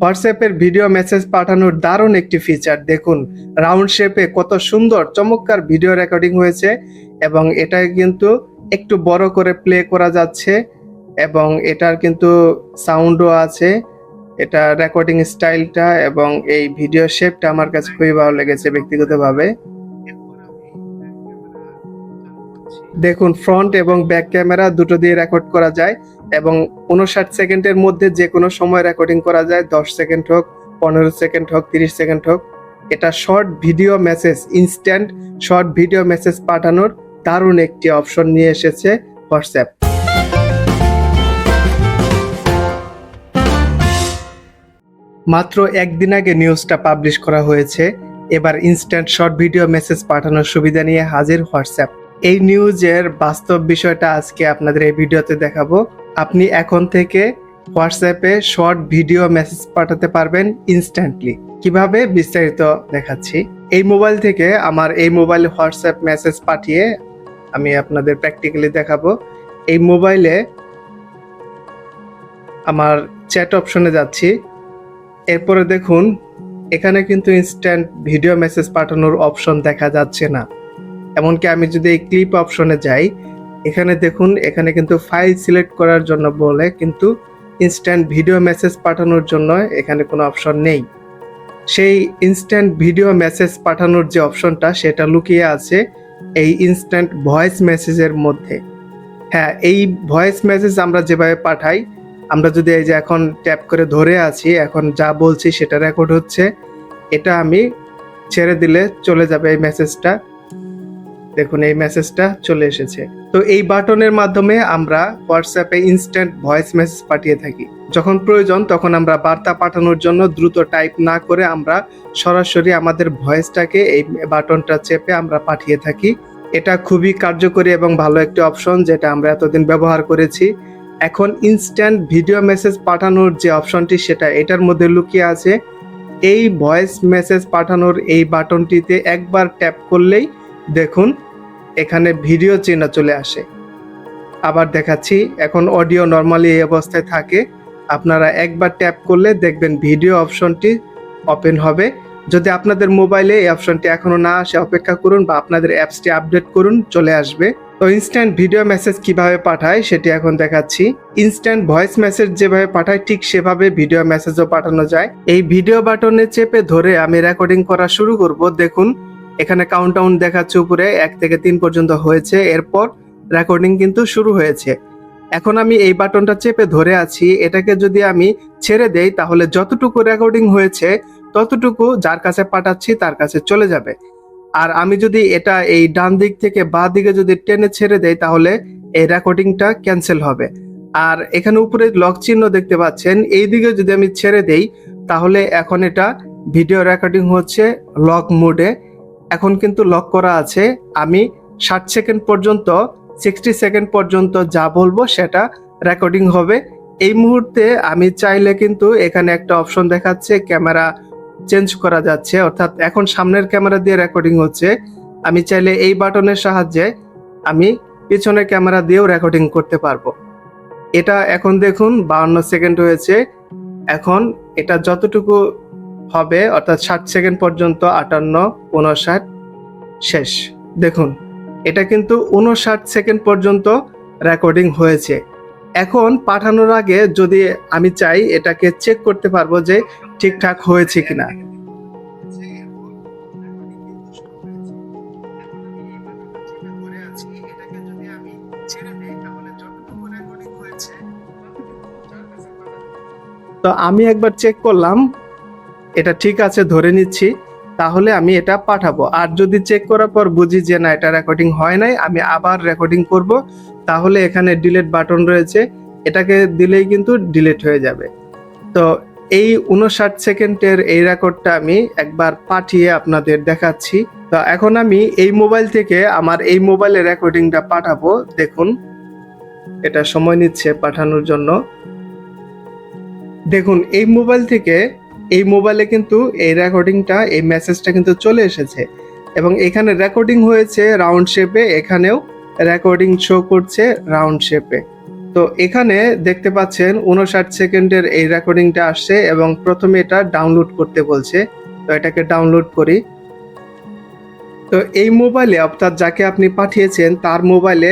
হোয়াটসঅ্যাপের video message পাঠানোর দারুণ একটি ফিচার। দেখুন রাউন্ড শেপে কত সুন্দর চমৎকার ভিডিও রেকর্ডিং হয়েছে এবং এটা কিন্তু একটু বড় করে প্লে করা যাচ্ছে এবং এটার কিন্তু সাউন্ডও আছে। এটা রেকর্ডিং স্টাইলটা এবং এই ভিডিও শেপটা আমার কাছে খুবই ভালো লেগেছে ব্যক্তিগতভাবে। দেখুন ফ্রন্ট এবং ব্যাক ক্যামেরা দুটো দিয়ে রেকর্ড করা যায় এবং 59 সেকেন্ডের মধ্যে যে কোনো সময় রেকর্ডিং করা যায়, 10 সেকেন্ড হোক, 15 সেকেন্ড হোক, 30 সেকেন্ড হোক। এটা short video message, instant short video message পাঠানোর দারুণ একটি অপশন নিয়ে এসেছে হোয়াটসঅ্যাপ। মাত্র একদিন আগে নিউজটা পাবলিশ করা হয়েছে। এবার ইনস্ট্যান্ট শর্ট ভিডিও মেসেজ পাঠানোর সুবিধা নিয়ে হাজির হোয়াটসঅ্যাপ। এই নিউজের বাস্তব বিষয়টা আজকে আপনাদের এই ভিডিওতে দেখাবো। আপনি এখন থেকে হোয়াটসঅ্যাপে শর্ট ভিডিও মেসেজ পাঠাতে পারবেন ইনস্ট্যান্টলি। কিভাবে বিস্তারিত দেখাচ্ছি। এই মোবাইল থেকে আমার এই মোবাইলে হোয়াটসঅ্যাপ মেসেজ পাঠিয়ে আমি আপনাদের প্র্যাকটিক্যালি দেখাবো। এই মোবাইলে আমার চ্যাট অপশনে যাচ্ছি। এরপরে দেখুন এখানে কিন্তু ইনস্ট্যান্ট ভিডিও মেসেজ পাঠানোর অপশন দেখা যাচ্ছে না। এমনকি আমি যদি এই ক্লিপ অপশনে যাই, এখানে দেখুন এখানে কিন্তু ফাইল সিলেক্ট করার জন্য বলে, কিন্তু ইনস্ট্যান্ট ভিডিও মেসেজ পাঠানোর জন্য এখানে কোনো অপশন নেই। সেই ইনস্ট্যান্ট ভিডিও মেসেজ পাঠানোর যে অপশনটা সেটা লুকিয়ে আছে এই ইনস্ট্যান্ট ভয়েস মেসেজের মধ্যে। হ্যাঁ, এই ভয়েস মেসেজ আমরা যেভাবে পাঠাই, আমরা যদি এই যে এখন ট্যাপ করে ধরে আছি, এখন যা বলছি সেটা রেকর্ড হচ্ছে, এটা আমি ছেড়ে দিলে চলে যাবে এই মেসেজটা। দেখুন এই মেসেজটা চলে এসেছে। তো এই বাটনের মাধ্যমে আমরা হোয়াটসঅ্যাপে ইনস্ট্যান্ট ভয়েস মেসেজ পাঠিয়ে থাকি। যখন প্রয়োজন তখন আমরা বার্তা পাঠানোর জন্য দ্রুত টাইপ না করে আমরা সরাসরি আমাদের ভয়েসটাকে এই বাটনটা চেপে আমরা পাঠিয়ে থাকি। এটা খুবই কার্যকরী এবং ভালো একটি অপশন যেটা আমরা এতদিন ব্যবহার করেছি। এখন ইনস্ট্যান্ট ভিডিও মেসেজ পাঠানোর যে অপশনটি সেটা এটার মধ্যে লুকিয়ে আছে। এই ভয়েস মেসেজ পাঠানোর এই বাটনটিতে একবার ট্যাপ করলেই দেখুন এখানে ভিডিও চিহ্ন চলে আসে। আবার দেখাচ্ছি, এখন অডিও নর্মালি এই অবস্থায় থাকে। আপনারা একবার ট্যাপ করলে দেখবেন ভিডিও অপশনটি ওপেন হবে। যদি আপনাদের মোবাইলে এই অপশনটি এখনো না আসে অপেক্ষা করুন বা আপনাদের অ্যাপসটি আপডেট করুন, চলে আসবে। তো ইনস্ট্যান্ট ভিডিও মেসেজ কিভাবে পাঠায় সেটি এখন দেখাচ্ছি। ইনস্ট্যান্ট ভয়েস মেসেজ যেভাবে পাঠায় ঠিক সেভাবে ভিডিও মেসেজও পাঠানো যায়। এই ভিডিও বাটনে চেপে ধরে আমি রেকর্ডিং করা শুরু করব। দেখুন এখানে কাউন্টডাউন দেখাচ্ছে উপরে 1 থেকে 3 পর্যন্ত হয়েছে, এরপর রেকর্ডিং কিন্তু শুরু হয়েছে। এখন আমি এই বাটনটা চেপে ধরে আছি, এটাকে যদি আমি ছেড়ে দেই তাহলে যতটুকু রেকর্ডিং হয়েছে ততটুকু যার কাছে পাঠাচ্ছি তার কাছে চলে যাবে। আর আমি যদি এটা এই ডান দিক থেকে বাঁ দিকে যদি টেনে ছেড়ে দেই তাহলে এই রেকর্ডিংটা ক্যান্সেল হবে। আর এখানে উপরে লক চিহ্ন দেখতে পাচ্ছেন, এই দিকে যদি আমি ছেড়ে দেই তাহলে এখন এটা ভিডিও রেকর্ডিং হচ্ছে লক মোডে। এখন কিন্তু লক করা আছে। আমি 60 সেকেন্ড পর্যন্ত 60 সেকেন্ড পর্যন্ত যা বলবো সেটা রেকর্ডিং হবে। এই মুহূর্তে আমি চাইলে কিন্তু এখানে একটা অপশন দেখাচ্ছে ক্যামেরা চেঞ্জ করা যাচ্ছে, অর্থাৎ এখন সামনের ক্যামেরা দিয়ে রেকর্ডিং হচ্ছে। আমি চাইলে এই বাটনের সাহায্যে আমি পিছনের ক্যামেরা দিয়েও রেকর্ডিং করতে পারবো। এটা এখন দেখুন 52 সেকেন্ড হয়েছে। এখন এটা যতটুকু হবে অর্থাৎ 60 সেকেন্ড পর্যন্ত 58, 59 শেষ। দেখুন এটা কিন্তু 59 সেকেন্ড পর্যন্ত রেকর্ডিং হয়েছে। এখন পাঠানোর আগে যদি আমি চাই এটাকে চেক করতে পারবো যে ঠিকঠাক হয়েছে কিনা। তো আমি একবার চেক করলাম, এটা ঠিক আছে ধরে নিচ্ছি, তাহলে আমি এটা পাঠাবো। আর যদি চেক করার পর বুঝি যে না এটা রেকর্ডিং হয় নাই, আমি আবার রেকর্ডিং করব, তাহলে এখানে ডিলিট বাটন রয়েছে, এটাকে দিলেই কিন্তু ডিলিট হয়ে যাবে। তো এই 59 সেকেন্ডের এই রেকর্ডটা আমি একবার পাঠিয়ে আপনাদের দেখাচ্ছি। তো এখন আমি এই মোবাইল থেকে আমার এই মোবাইলে রেকর্ডিংটা পাঠাবো। দেখুন এটা সময় নিচ্ছে পাঠানোর জন্য। দেখুন এই মোবাইল থেকে এই মোবাইলে কিন্তু এই রেকর্ডিংটা, এই মেসেজটা কিন্তু চলে এসেছে এবং এখানে রেকর্ডিং হয়েছে রাউন্ড শেপে, এখানেও রেকর্ডিং শো করছে রাউন্ড শেপে। তো এখানে দেখতে পাচ্ছেন 59 সেকেন্ডের এই রেকর্ডিংটা আসছে এবং প্রথমে এটা ডাউনলোড করতে বলছে। তো এটাকে ডাউনলোড করি। তো এই মোবাইলে অর্থাৎ যাকে আপনি পাঠিয়েছেন তার মোবাইলে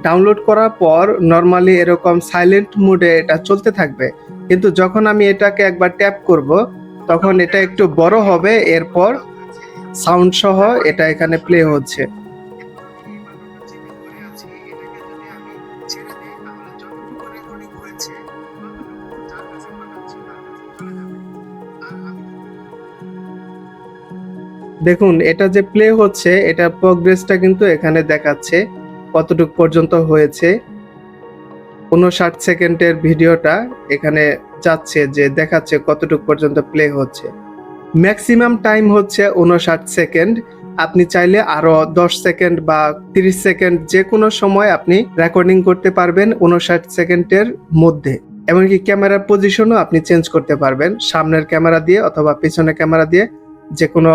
ডাউনলোড করার পর নর্মালি এরকম সাইলেন্ট মোডে এটা চলতে থাকবে, কিন্তু যখন আমি এটাকে একবার ট্যাপ করব তখন এটা একটু বড় হবে, এরপর সাউন্ড সহ এটা এখানে প্লে হচ্ছে। দেখুন এটা যে প্লে হচ্ছে এটার প্রোগ্রেসটা কিন্তু এখানে দেখাচ্ছে কতটুকু পর্যন্ত হয়েছে। 59 সেকেন্ডের ভিডিওটা এখানে যাচ্ছে, যে দেখাচ্ছে কতটুকু পর্যন্ত প্লে হচ্ছে। ম্যাক্সিমাম টাইম হচ্ছে 59 সেকেন্ড। আপনি চাইলে আরো 10 সেকেন্ড বা 30 সেকেন্ড যে কোনো সময় আপনি রেকর্ডিং করতে পারবেন 59 সেকেন্ডের মধ্যে। এমনকি ক্যামেরার পজিশনও আপনি চেঞ্জ করতে পারবেন, সামনের ক্যামেরা দিয়ে অথবা পিছনের ক্যামেরা দিয়ে যে কোনো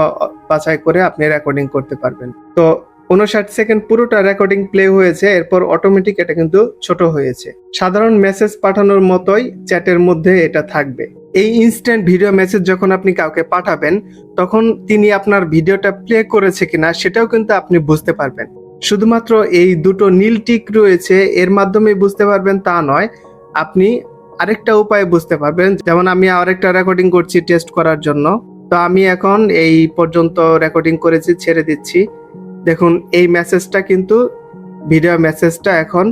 বাছাই করে আপনি রেকর্ডিং করতে পারবেন। তো 59 সেকেন্ড পুরোটা রেকর্ডিং প্লে হয়েছে, এরপর অটোমেটিক এটা কিন্তু ছোট হয়েছে। সাধারণ মেসেজ পাঠানোর মতোই চ্যাটের মধ্যে এটা থাকবে। এই ইনস্ট্যান্ট ভিডিও মেসেজ যখন আপনি কাউকে পাঠাবেন তখন তিনি আপনার ভিডিওটা প্লে করেছে কিনা সেটাও কিন্তু আপনি বুঝতে পারবেন। শুধুমাত্র এই দুটো নীল টিক রয়েছে এর মাধ্যমে বুঝতে পারবেন তা নয়, আপনি আরেকটা উপায়ে বুঝতে পারবেন। যেমন আমি আরেকটা রেকর্ডিং করছি টেস্ট করার জন্য। তো আমি এখন এই পর্যন্ত রেকর্ডিং করেছি, ছেড়ে দিচ্ছি। দেখুন এই মেসেজটা কিন্তু ভিডিও মেসেজটা এখন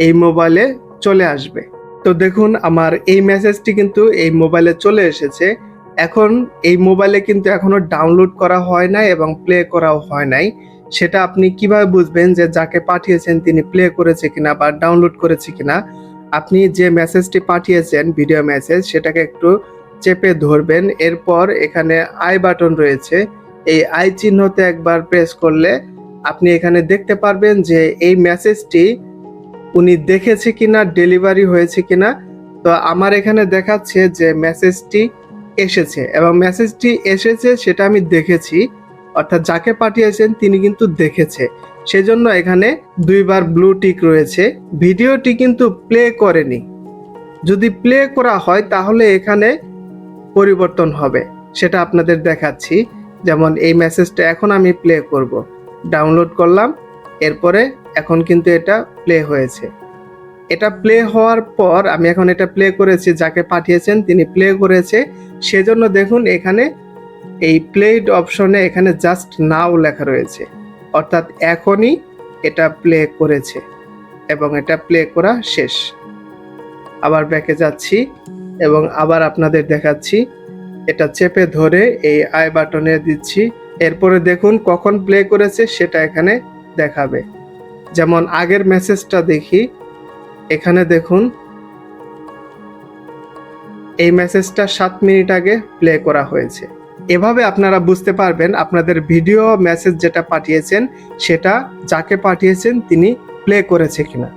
এই মোবাইলে চলে আসবে। তো দেখুন আমার এই মেসেজটি কিন্তু এই মোবাইলে চলে এসেছে। এখন এই মোবাইলে কিন্তু এখনো ডাউনলোড করা হয় নাই এবং প্লে করাও হয় নাই। সেটা আপনি কিভাবে বুঝবেন যে যাকে পাঠিয়েছেন তিনি প্লে করেছে কিনা বা ডাউনলোড করেছে কিনা? আপনি যে মেসেজটি পাঠিয়েছেন ভিডিও মেসেজ সেটাকে একটু চেপে ধরবেন, এরপর এখানে আই বাটন রয়েছে, এই আই চিহ্নতে একবার প্রেস করলে আপনি এখানে দেখতে পারবেন যে এই মেসেজটি উনি দেখেছে কিনা, ডেলিভারি হয়েছে কিনা। তো আমার এখানে দেখাচ্ছে যে মেসেজটি এসেছে এবং মেসেজটি এসেছে সেটা আমি দেখেছি, অর্থাৎ যাকে পাঠিয়েছেন তিনি কিন্তু দেখেছে, সেজন্য এখানে দুইবার ব্লু টিক রয়েছে। ভিডিওটি কিন্তু প্লে করেনি। যদি প্লে করা হয় তাহলে এখানে পরিবর্তন হবে, সেটা আপনাদের দেখাচ্ছি। যেমন এই মেসেজটা এখন আমি প্লে করব, ডাউনলোড করলাম, এরপরে এখন কিন্তু এটা প্লে হয়েছে। এটা প্লে হওয়ার পর আমি এখন এটা প্লে করেছি, যাকে পাঠিয়েছেন তিনি প্লে করেছে, সেজন্য দেখুন এখানে এই প্লেড অপশনে এখানে জাস্ট নাও লেখা রয়েছে, অর্থাৎ এখনই এটা প্লে করেছে এবং এটা প্লে করা শেষ। আবার ব্যাকে যাচ্ছি এবং আবার আপনাদের দেখাচ্ছি। এটা চেপে ধরে এই আই বাটনে দিচ্ছি, এরপরে দেখুন কখন প্লে করেছে সেটা এখানে দেখাবে। যেমন আগের মেসেজটা দেখি, এখানে দেখুন এই মেসেজটা 7 মিনিট আগে প্লে করা হয়েছে। এভাবে আপনারা বুঝতে পারবেন আপনাদের ভিডিও মেসেজ যেটা পাঠিয়েছেন সেটা যাকে পাঠিয়েছেন তিনি প্লে করেছে কিনা।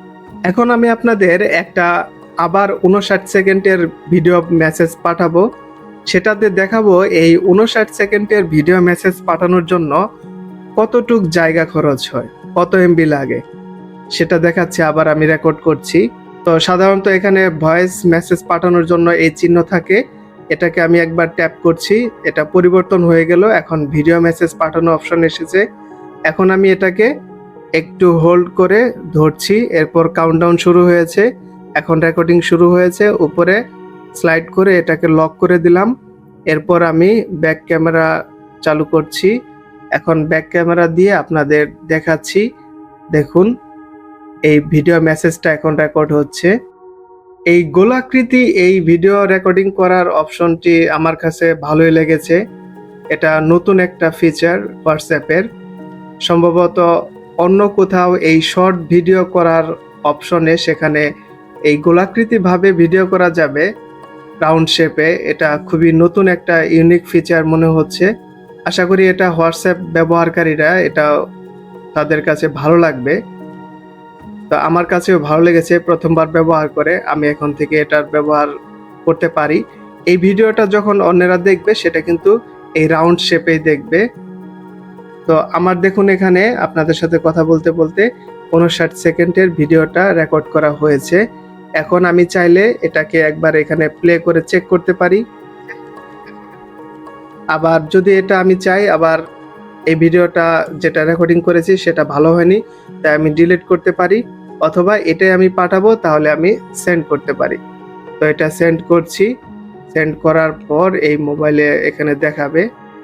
এখন আমি আপনাদের একটা আবার 59 সেকেন্ডের ভিডিও মেসেজ পাঠাবো, সেটাতে দেখাবো এই 59 সেকেন্ডের ভিডিও মেসেজ পাঠানোর জন্য কতটুক জায়গা খরচ হয়, কত এমবি লাগে সেটা দেখাচ্ছি। আবার আমি রেকর্ড করছি। তো সাধারণত এখানে ভয়েস মেসেজ পাঠানোর জন্য এই চিহ্ন থাকে, এটাকে আমি একবার ট্যাপ করছি, এটা পরিবর্তন হয়ে গেল, এখন ভিডিও মেসেজ পাঠানো অপশন এসেছে। এখন আমি এটাকে একটু হোল্ড করে ধরছি, এরপর কাউন্টডাউন শুরু হয়েছে, এখন রেকর্ডিং শুরু হয়েছে। উপরে স্লাইড করে এটাকে লক করে দিলাম, এরপর আমি ব্যাক ক্যামেরা চালু করছি। এখন ব্যাক ক্যামেরা দিয়ে আপনাদের দেখাচ্ছি। দেখুন এই ভিডিও মেসেজটা এখন রেকর্ড হচ্ছে। এই গোলাকৃতি এই ভিডিও রেকর্ডিং করার অপশনটি আমার কাছে ভালোই লেগেছে। এটা নতুন একটা ফিচার হোয়াটসঅ্যাপের। সম্ভবত অন্য কোথাও এই শর্ট ভিডিও করার অপশনে সেখানে এই গোলাকৃতিভাবে ভিডিও করা যাবে রাউন্ড শেপে। এটা খুবই নতুন একটা ইউনিক ফিচার মনে হচ্ছে। আশা করি এটা হোয়াটসঅ্যাপ ব্যবহারকারীরা এটা তাদের কাছে ভালো লাগবে। তো আমার কাছেও ভালো লেগেছে প্রথমবার ব্যবহার করে, আমি এখন থেকে এটার ব্যবহার করতে পারি। এই ভিডিওটা যখন অন্যরা দেখবে সেটা কিন্তু এই রাউন্ড শেপেই দেখবে। তো আমার দেখুন এখানে আপনাদের সাথে কথা বলতে বলতে 59 সেকেন্ডের ভিডিওটা রেকর্ড করা হয়েছে এখন আমি চাইলে এটাকে একবার এখানে প্লে করে চেক করতে পারি। আবার যদি এটা আমি চাই আবার এই ভিডিওটা যেটা রেকর্ডিং করেছি সেটা ভালো হয়নি, তাই আমি ডিলিট করতে পারি, অথবা এটাই আমি পাঠাবো তাহলে আমি সেন্ড করতে পারি। তো এটা সেন্ড করছি। সেন্ড করার পর এই মোবাইলে এখানে দেখাবে।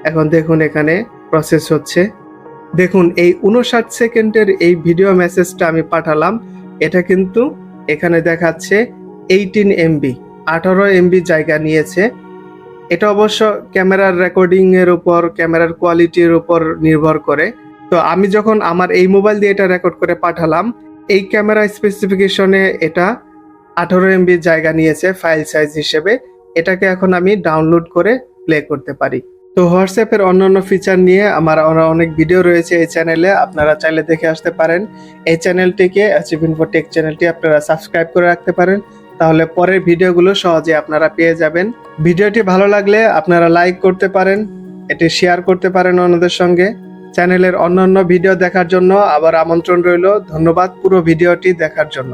এখন দেখুন এখানে প্রসেস হচ্ছে। দেখুন এই 59 সেকেন্ডের এই ভিডিও মেসেজটা আমি পাঠালাম, এটা কিন্তু এখানে দেখাচ্ছে 18 এমবি, 18 এমবি জায়গা নিয়েছে। এটা অবশ্য ক্যামেরার রেকর্ডিং এর উপর, ক্যামেরার কোয়ালিটির উপর নির্ভর করে। তো আমি যখন আমার এই মোবাইল দিয়ে এটা রেকর্ড করে পাঠালাম, এই ক্যামেরা স্পেসিফিকেশনে এটা 18 এমবি জায়গা নিয়েছে ফাইল সাইজ হিসেবে। এটাকে এখন আমি ডাউনলোড করে প্লে করতে পারি। তো হোয়াটসঅ্যাপের অন্যান্য ফিচার নিয়ে আমার অনেক ভিডিও রয়েছে এই চ্যানেলে, আপনারা চাইলে দেখে আসতে পারেন। এই চ্যানেলটিকে ভইনফ টেক চ্যানেলটি আপনারা সাবস্ক্রাইব করে রাখতে পারেন, তাহলে পরের ভিডিওগুলো সহজে আপনারা পেয়ে যাবেন। ভিডিওটি ভালো লাগলে আপনারা লাইক করতে পারেন, এটি শেয়ার করতে পারেন অন্যদের সঙ্গে। চ্যানেলের অন্যান্য ভিডিও দেখার জন্য আবার আমন্ত্রণ রইল। ধন্যবাদ পুরো ভিডিওটি দেখার জন্য।